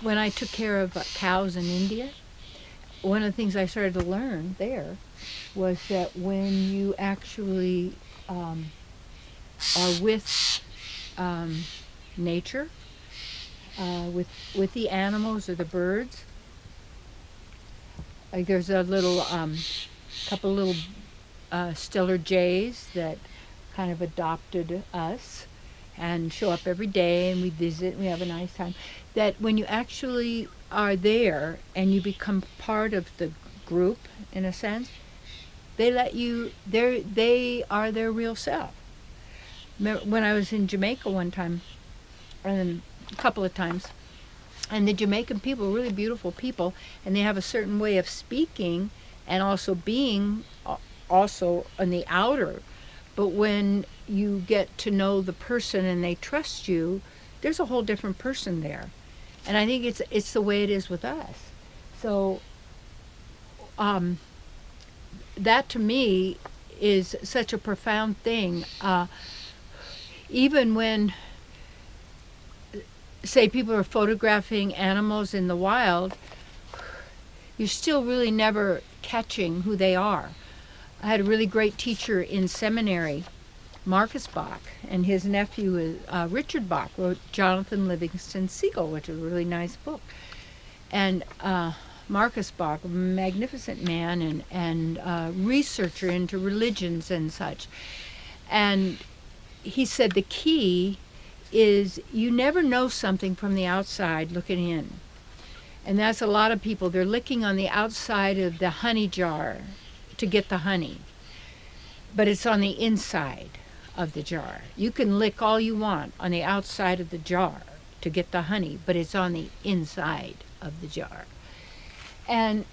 when I took care of cows in India, one of the things I started to learn there was that when you actually are with nature, with the animals or the birds, like there's a little couple little Stiller Jays that kind of adopted us and show up every day, and we visit and we have a nice time. That when you actually are there and you become part of the group, in a sense, they let you, they are their real self. When I was in Jamaica one time, and a couple of times, and the Jamaican people are really beautiful people, and they have a certain way of speaking and also being also on the outer. But when you get to know the person and they trust you, there's a whole different person there. And I think it's the way it is with us. So that to me is such a profound thing. Even when, say, people are photographing animals in the wild, you're still really never catching who they are. I had a really great teacher in seminary, Marcus Bach, and his nephew, Richard Bach, wrote Jonathan Livingston Seagull, which is a really nice book. And Marcus Bach, a magnificent man and researcher into religions and such. And he said the key is you never know something from the outside looking in. And that's a lot of people. They're licking on the outside of the honey jar to get the honey. But it's on the inside of the jar. You can lick all you want on the outside of the jar to get the honey, but it's on the inside of the jar. And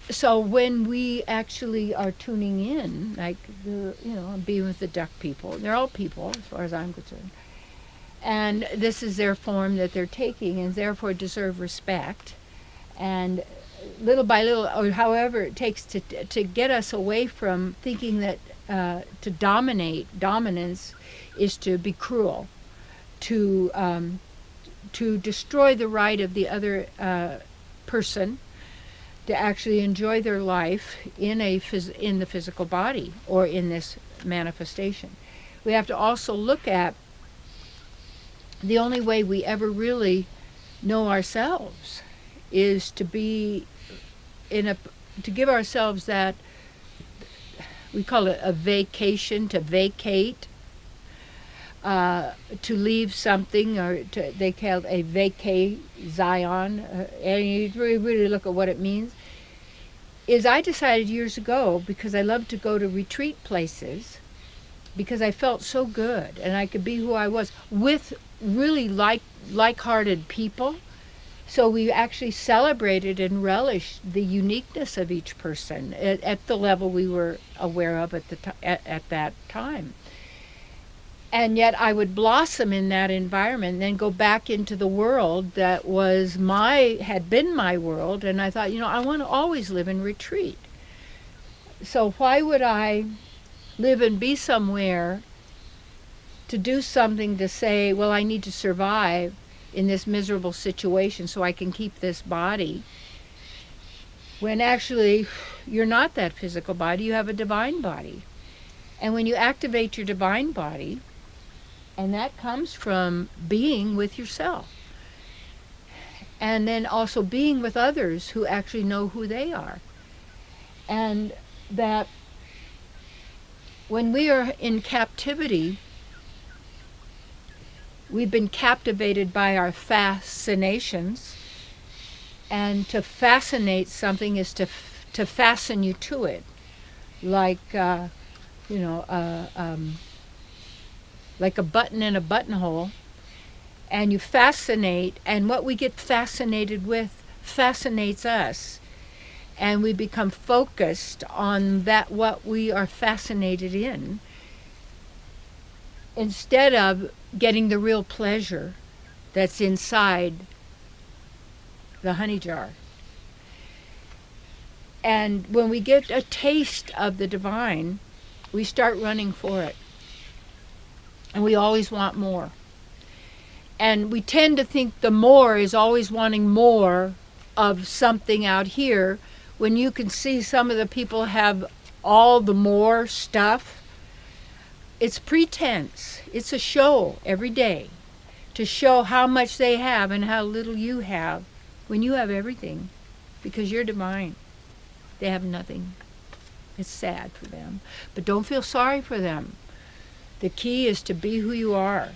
so when we actually are tuning in, like being with the duck people, they're all people as far as I'm concerned. And this is their form that they're taking and therefore deserve respect. And little by little, or however it takes to get us away from thinking that dominance is to be cruel, to destroy the right of the other person to actually enjoy their life in the physical body or in this manifestation. We have to also look at the only way we ever really know ourselves is to be to give ourselves that, we call it a vacation, to vacate, to leave something, or they call it a vacay Zion, and you really look at what it means. Is I decided years ago, because I love to go to retreat places, because I felt so good and I could be who I was with really like-hearted people. So we actually celebrated and relished the uniqueness of each person at the level we were aware of at that time. And yet I would blossom in that environment and then go back into the world that had been my world. And I thought, I want to always live in retreat. So why would I live and be somewhere to do something to say, well, I need to survive in this miserable situation so I can keep this body, when actually you're not that physical body, you have a divine body. And when you activate your divine body, and that comes from being with yourself, and then also being with others who actually know who they are. And that when we are in captivity, we've been captivated by our fascinations, and to fascinate something is to fasten you to it, like like a button in a buttonhole, and you fascinate, and what we get fascinated with fascinates us, and we become focused on that what we are fascinated in, instead of getting the real pleasure that's inside the honey jar. And when we get a taste of the divine, we start running for it. And we always want more. And we tend to think the more is always wanting more of something out here, when you can see some of the people have all the more stuff. It's pretense. It's a show every day to show how much they have and how little you have, when you have everything, because you're divine. They have nothing. It's sad for them. But don't feel sorry for them. The key is to be who you are.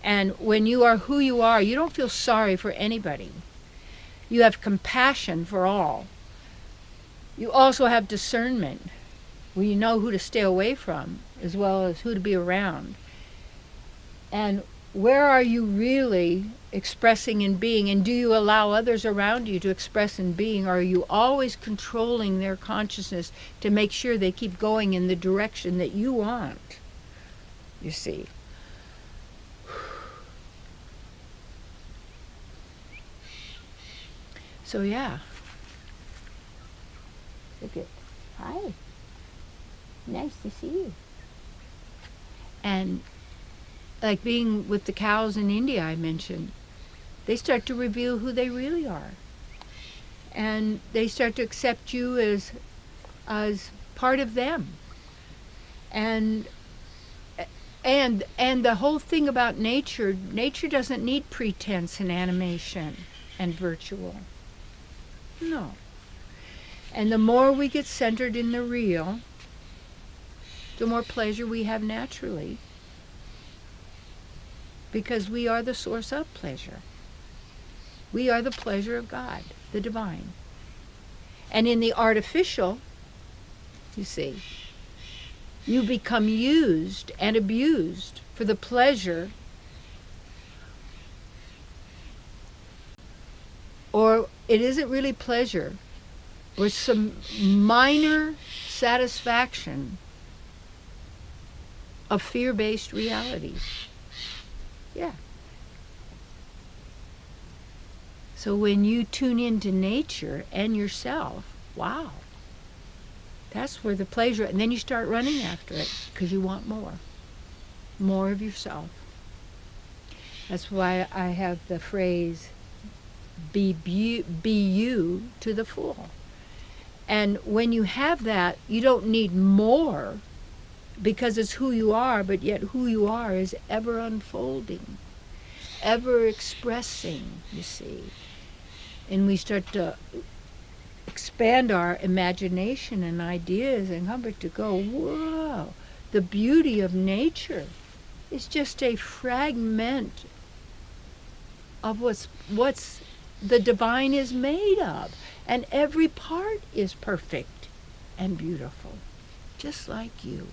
And when you are who you are, you don't feel sorry for anybody. You have compassion for all. You also have discernment, where you know who to stay away from as well as who to be around. And where are you really expressing and being? And do you allow others around you to express and being? Or are you always controlling their consciousness to make sure they keep going in the direction that you want? You see. So yeah. Look at, hi. Nice to see you. And like being with the cows in India I mentioned, they start to reveal who they really are. And they start to accept you as part of them. And the whole thing about nature doesn't need pretense and animation and virtual. No. And the more we get centered in the real, the more pleasure we have naturally, because we are the source of pleasure. We are the pleasure of God, the divine. And in the artificial, you see, you become used and abused for the pleasure, or it isn't really pleasure, or some minor satisfaction of fear-based realities. Yeah. So when you tune into nature and yourself, wow, that's where the pleasure, and then you start running after it because you want more of yourself. That's why I have the phrase, be you to the full. And when you have that, you don't need more, because it's who you are, but yet who you are is ever unfolding, ever expressing, you see. And we start to expand our imagination and ideas and come to go, whoa, the beauty of nature is just a fragment of what's the divine is made of. And every part is perfect and beautiful, just like you.